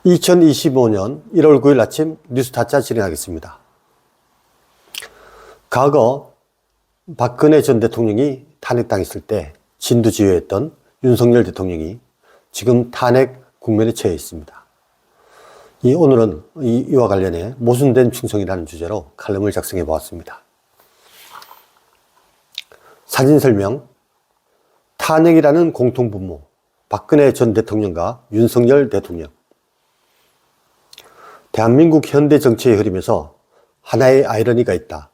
2025년 1월 9일 아침 뉴스타짜 진행하겠습니다. 과거 박근혜 전 대통령이 탄핵당했을 때 진두지휘했던 윤석열 대통령이 지금 탄핵 국면에 처해 있습니다. 오늘은 이와 관련해 모순된 충성이라는 주제로 칼럼을 작성해 보았습니다. 사진 설명: 탄핵이라는 공통분모, 박근혜 전 대통령과 윤석열 대통령. 대한민국 현대 정치의 흐름에서 하나의 아이러니가 있다.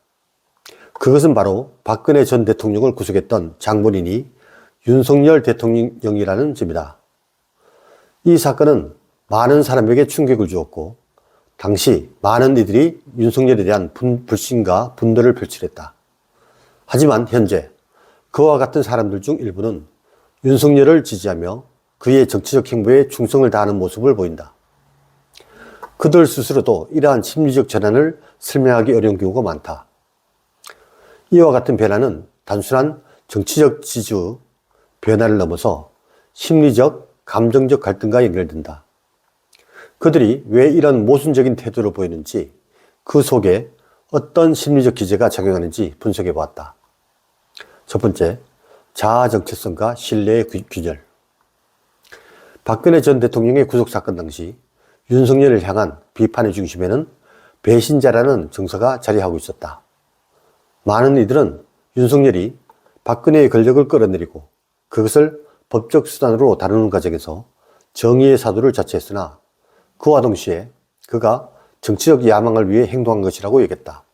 그것은 바로 박근혜 전 대통령을 구속했던 장본인이 윤석열 대통령이라는 점이다. 이 사건은 많은 사람에게 충격을 주었고, 당시 많은 이들이 윤석열에 대한 불신과 분노를 표출했다. 하지만 현재 그와 같은 사람들 중 일부는 윤석열을 지지하며 그의 정치적 행보에 충성을 다하는 모습을 보인다. 그들 스스로도 이러한 심리적 전환을 설명하기 어려운 경우가 많다. 이와 같은 변화는 단순한 정치적 지주 변화를 넘어서 심리적, 감정적 갈등과 연결된다. 그들이 왜 이런 모순적인 태도를 보이는지, 그 속에 어떤 심리적 기제가 작용하는지 분석해 보았다. 첫 번째, 자아 정체성과 신뢰의 균열. 박근혜 전 대통령의 구속사건 당시 윤석열을 향한 비판의 중심에는 배신자라는 정서가 자리하고 있었다. 많은 이들은 윤석열이 박근혜의 권력을 끌어내리고 그것을 법적 수단으로 다루는 과정에서 정의의 사도를 자처했으나, 그와 동시에 그가 정치적 야망을 위해 행동한 것이라고 여겼다.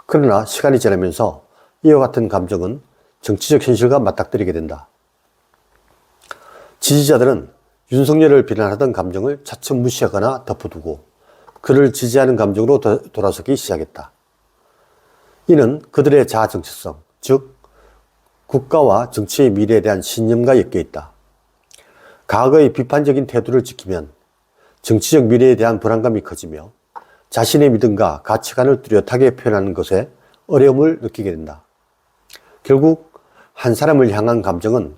그러나 시간이 지나면서 이와 같은 감정은 정치적 현실과 맞닥뜨리게 된다. 지지자들은 윤석열을 비난하던 감정을 차츰 무시하거나 덮어두고 그를 지지하는 감정으로 돌아서기 시작했다. 이는 그들의 자아 정체성, 즉 국가와 정치의 미래에 대한 신념과 엮여 있다. 과거의 비판적인 태도를 지키면 정치적 미래에 대한 불안감이 커지며 자신의 믿음과 가치관을 뚜렷하게 표현하는 것에 어려움을 느끼게 된다. 결국 한 사람을 향한 감정은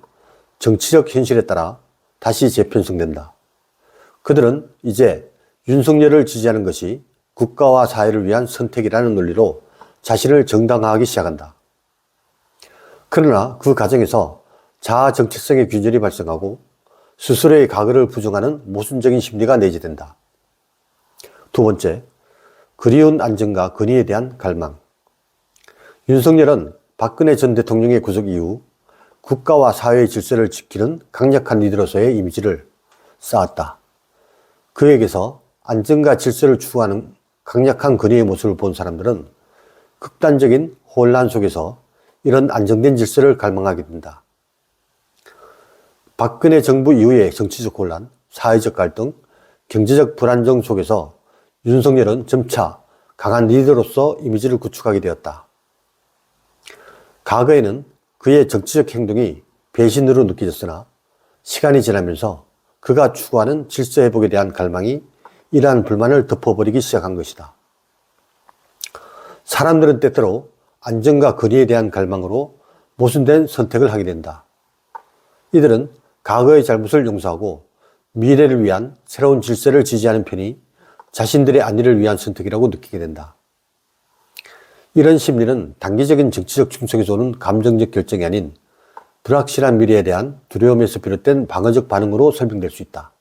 정치적 현실에 따라 다시 재편성된다. 그들은 이제 윤석열을 지지하는 것이 국가와 사회를 위한 선택이라는 논리로 자신을 정당화하기 시작한다. 그러나 그 과정에서 자아 정체성의 균열이 발생하고 스스로의 과거를 부정하는 모순적인 심리가 내재된다. 두 번째, 그리운 안정과 권위에 대한 갈망. 윤석열은 박근혜 전 대통령의 구속 이후 국가와 사회의 질서를 지키는 강력한 리더로서의 이미지를 쌓았다. 그에게서 안정과 질서를 추구하는 강력한 권위의 모습을 본 사람들은 극단적인 혼란 속에서 이런 안정된 질서를 갈망하게 된다. 박근혜 정부 이후의 정치적 혼란, 사회적 갈등, 경제적 불안정 속에서 윤석열은 점차 강한 리더로서 이미지를 구축하게 되었다. 과거에는 그의 정치적 행동이 배신으로 느껴졌으나 시간이 지나면서 그가 추구하는 질서 회복에 대한 갈망이 이러한 불만을 덮어버리기 시작한 것이다. 사람들은 때때로 안정과 권위에 대한 갈망으로 모순된 선택을 하게 된다. 이들은 과거의 잘못을 용서하고 미래를 위한 새로운 질서를 지지하는 편이 자신들의 안위를 위한 선택이라고 느끼게 된다. 이런 심리는 단기적인 정치적 충성에서 오는 감정적 결정이 아닌 불확실한 미래에 대한 두려움에서 비롯된 방어적 반응으로 설명될 수 있다.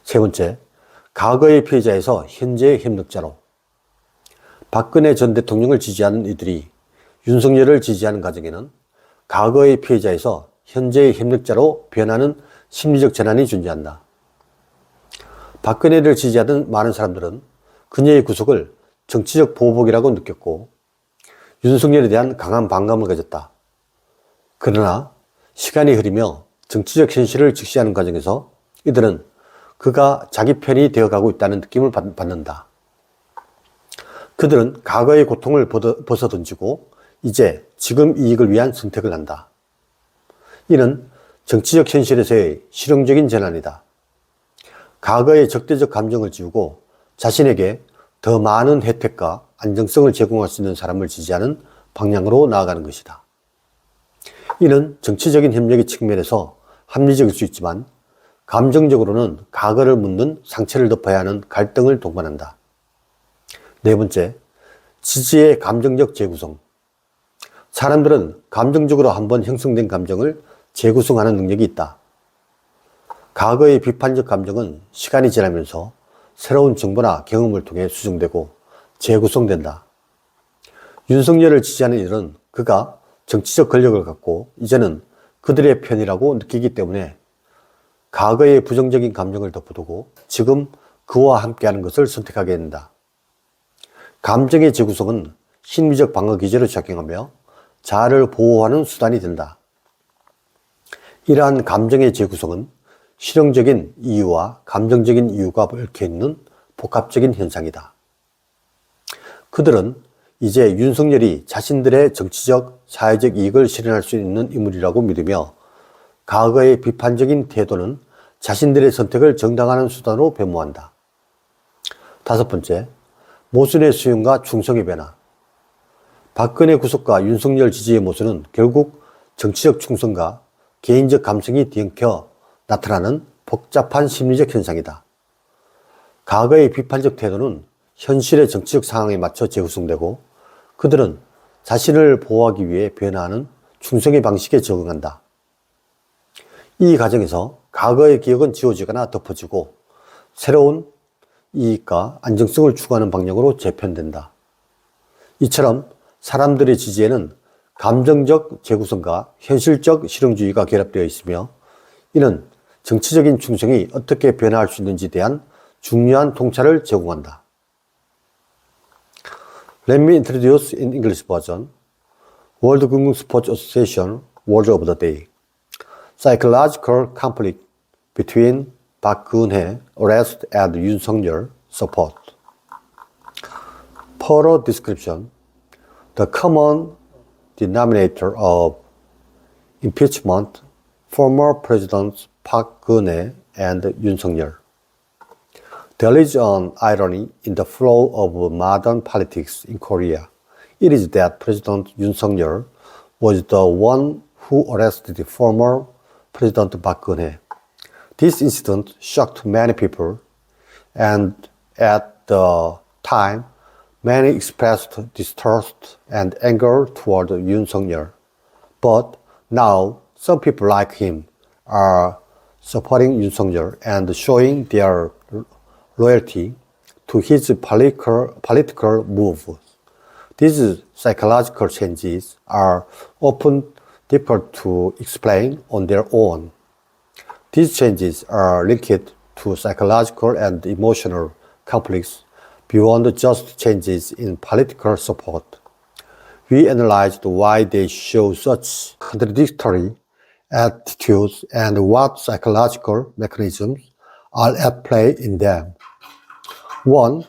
세 번째, 과거의 피해자에서 현재의 협력자로. 박근혜 전 대통령을 지지하는 이들이 윤석열을 지지하는 과정에는 과거의 피해자에서 현재의 협력자로 변하는 심리적 전환이 존재한다. 박근혜를 지지하던 많은 사람들은 그녀의 구속을 정치적 보복이라고 느꼈고 윤석열에 대한 강한 반감을 가졌다. 그러나 시간이 흐르며 정치적 현실을 직시하는 과정에서 이들은 그가 자기 편이 되어가고 있다는 느낌을 받는다. 그들은 과거의 고통을 벗어던지고 이제 지금 이익을 위한 선택을 한다. 이는 정치적 현실에서의 실용적인 전환이다. 과거의 적대적 감정을 지우고 자신에게 더 많은 혜택과 안정성을 제공할 수 있는 사람을 지지하는 방향으로 나아가는 것이다. 이는 정치적인 협력의 측면에서 합리적일 수 있지만 감정적으로는 과거를 묻는 상처를 덮어야 하는 갈등을 동반한다. 네 번째, 지지의 감정적 재구성. 사람들은 감정적으로 한번 형성된 감정을 재구성하는 능력이 있다. 과거의 비판적 감정은 시간이 지나면서 새로운 정보나 경험을 통해 수정되고 재구성된다. 윤석열을 지지하는 이들은 그가 정치적 권력을 갖고 이제는 그들의 편이라고 느끼기 때문에 과거의 부정적인 감정을 덮어두고 지금 그와 함께하는 것을 선택하게 된다. 감정의 재구성은 심리적 방어 기제로 작용하며 자아를 보호하는 수단이 된다. 이러한 감정의 재구성은 실용적인 이유와 감정적인 이유가 얽혀있는 복합적인 현상이다. 그들은 이제 윤석열이 자신들의 정치적, 사회적 이익을 실현할 수 있는 인물이라고 믿으며 과거의 비판적인 태도는 자신들의 선택을 정당화하는 수단으로 변모한다. 다섯 번째, 모순의 수용과 충성의 변화. 박근혜 구속과 윤석열 지지의 모순은 결국 정치적 충성과 개인적 감성이 뒤엉켜 나타나는 복잡한 심리적 현상이다. 과거의 비판적 태도는 현실의 정치적 상황에 맞춰 재구성되고 그들은 자신을 보호하기 위해 변화하는 충성의 방식에 적응한다. 이 과정에서 과거의 기억은 지워지거나 덮어지고 새로운 이익과 안정성을 추구하는 방향으로 재편된다. 이처럼 사람들의 지지에는 감정적 재구성과 현실적 실용주의가 결합되어 있으며 이는 정치적인 충성이 어떻게 변화할 수 있는지에 대한 중요한 통찰을 제공한다. Let me introduce in English version 세계금궁스포츠협회 Word of the Day. Psychological conflict between 박근혜 arrest and 윤석열 support. Further description. The common denominator of impeachment former presidents 박근혜 and 윤석열. There is an irony in the flow of modern politics in Korea. It is that President 윤석열 was the one who arrested former President 박근혜. This incident shocked many people, and at the time, many expressed distrust and anger toward 윤석열. But now, some people like him are supporting 윤석열 and showing their loyalty to his political moves. These psychological changes are often difficult to explain on their own. These changes are linked to psychological and emotional conflicts beyond just changes in political support. We analyzed why they show such contradictory attitudes and what psychological mechanisms are at play in them. 1.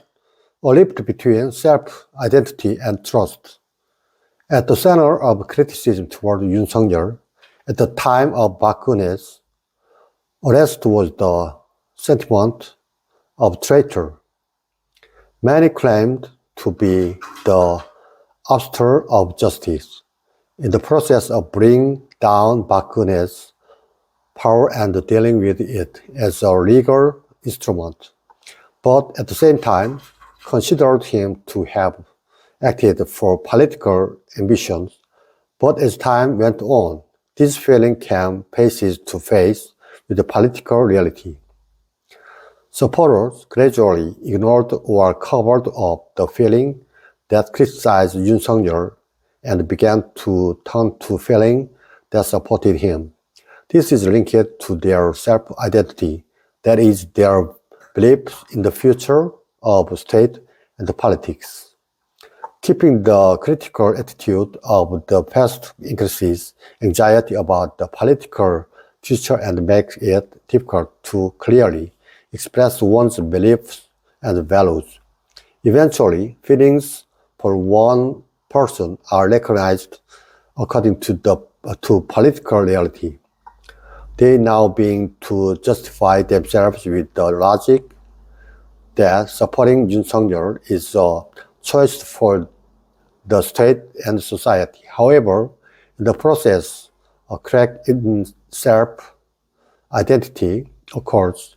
A rift between self-identity and trust. At the center of criticism toward 윤석열 at the time of 박근혜's arrest was the sentiment of traitor. Many claimed to be the arbiter of justice in the process of bringing down 박근혜's power and dealing with it as a legal instrument, but at the same time considered him to have acted for political ambitions. But as time went on, this feeling came face to face with the political reality. Supporters gradually ignored or covered up the feeling that criticized 윤석열 and began to turn to feeling that supported him. This is linked to their self-identity, that is, their belief in the future of state and politics. Keeping the critical attitude of the past increases anxiety about the political future and makes it difficult to clearly express one's beliefs and values. Eventually, feelings for one person are recognized according to political reality. They now being to justify themselves with the logic that supporting 윤석열 is a choice for the state and society. However, in the process, a crack in self-identity occurs,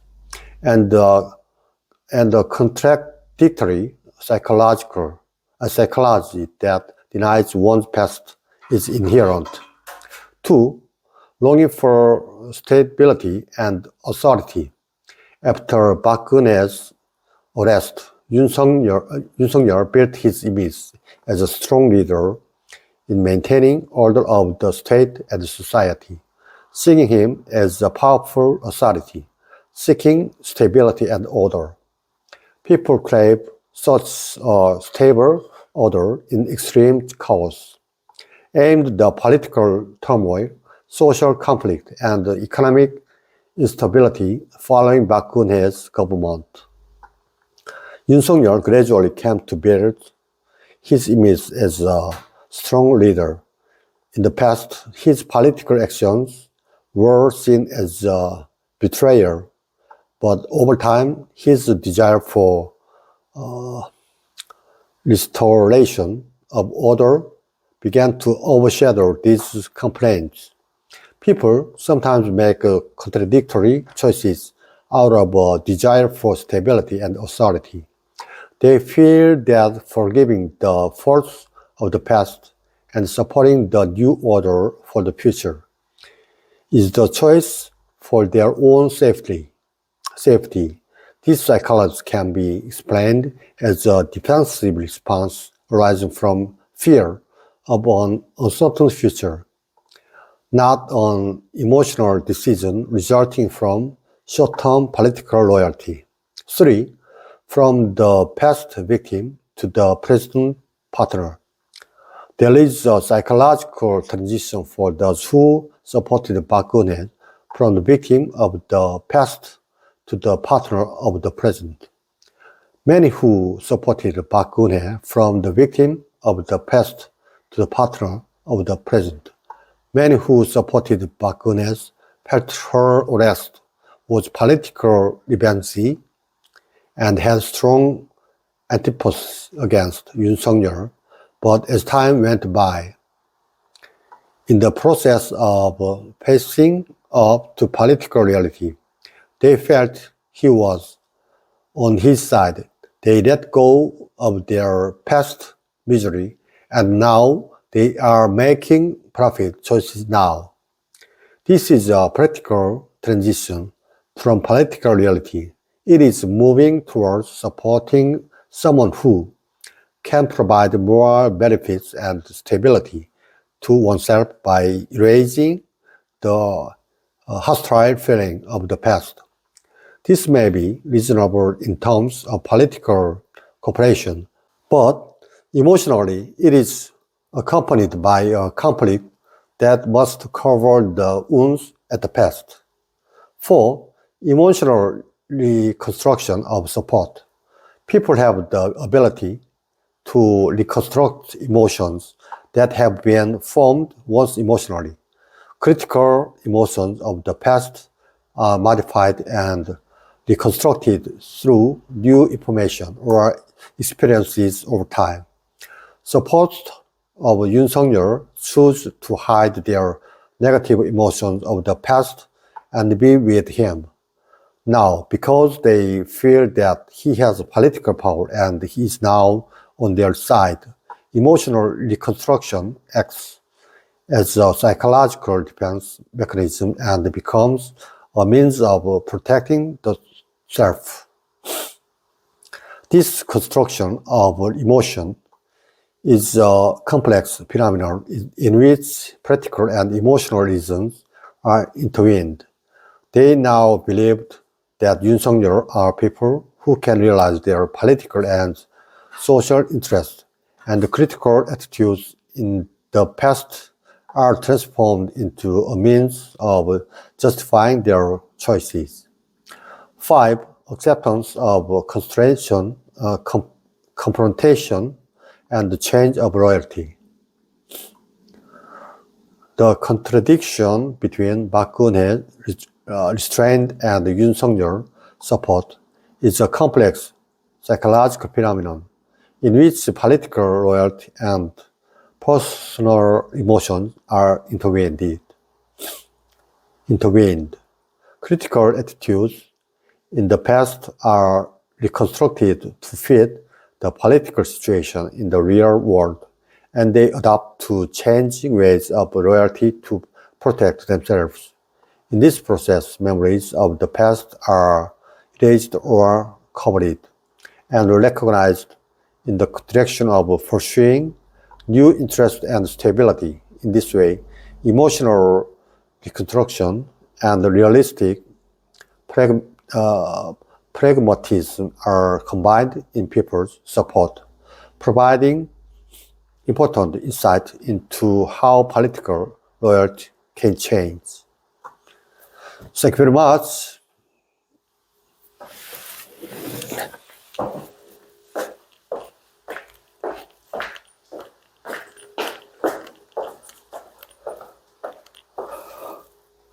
and the contradictory psychology that denies one's past is inherent. 2. Longing for stability and authority. After Bakgune's arrest, Yoon Suk-yeol built his image as a strong leader in maintaining order of the state and society, seeing him as a powerful authority, seeking stability and order. People crave such a stable order in extreme chaos. Amid the political turmoil, social conflict, and economic instability following Bakgune's government, Yoon Suk-yeol gradually came to build his image as a strong leader. In the past, his political actions were seen as a betrayal, but over time, his desire for restoration of order began to overshadow these complaints. People sometimes make contradictory choices out of a desire for stability and authority. They feel that forgiving the faults of the past and supporting the new order for the future is the choice for their own safety. This psychology can be explained as a defensive response arising from fear of an uncertain future, not an emotional decision resulting from short-term political loyalty. 3. From the past victim to the present partner. There is a psychological transition for those who supported Bakgune from the victim of the past to the partner of the present. Many who supported Bakgune from the victim of the past to the partner of the present. Many who supported Bakgune felt her arrest was political revenge and had strong antipathy against Yoon Suk-yeol, but as time went by, in the process of facing up to political reality, they felt he was on his side. They let go of their past misery, and now they are making profit choices now. This is a practical transition from political reality. It is moving towards supporting someone who can provide more benefits and stability to oneself by erasing the hostile feeling of the past. This may be reasonable in terms of political cooperation, but emotionally it is accompanied by a conflict that must cover the wounds at the past. 4. Emotional reconstruction of support. People have the ability to reconstruct emotions that have been formed once emotionally. Critical emotions of the past are modified and reconstructed through new information or experiences over time. Supporters of Yoon Suk-yeol choose to hide their negative emotions of the past and be with him now because they feel that he has political power and he is now on their side. Emotional reconstruction acts as a psychological defense mechanism and becomes a means of protecting the self. This construction of emotion is a complex phenomenon in which practical and emotional reasons are intertwined. They now believed that Yoon Suk-yeol are people who can realize their political and social interests, and the critical attitudes in the past are transformed into a means of justifying their choices. 5. Acceptance of confrontation, and the change of loyalty. The contradiction between Bakgune restraint and Yoon Suk-yeol support is a complex psychological phenomenon in which political loyalty and personal emotions are intertwined. Critical attitudes in the past are reconstructed to fit the political situation in the real world, and they adapt to changing ways of loyalty to protect themselves. In this process, memories of the past are erased or covered and recognized in the direction of pursuing new interests and stability. In this way, emotional reconstruction and realistic pragmatism are combined in people's support, providing important insight into how political loyalty can change. Thank you very much.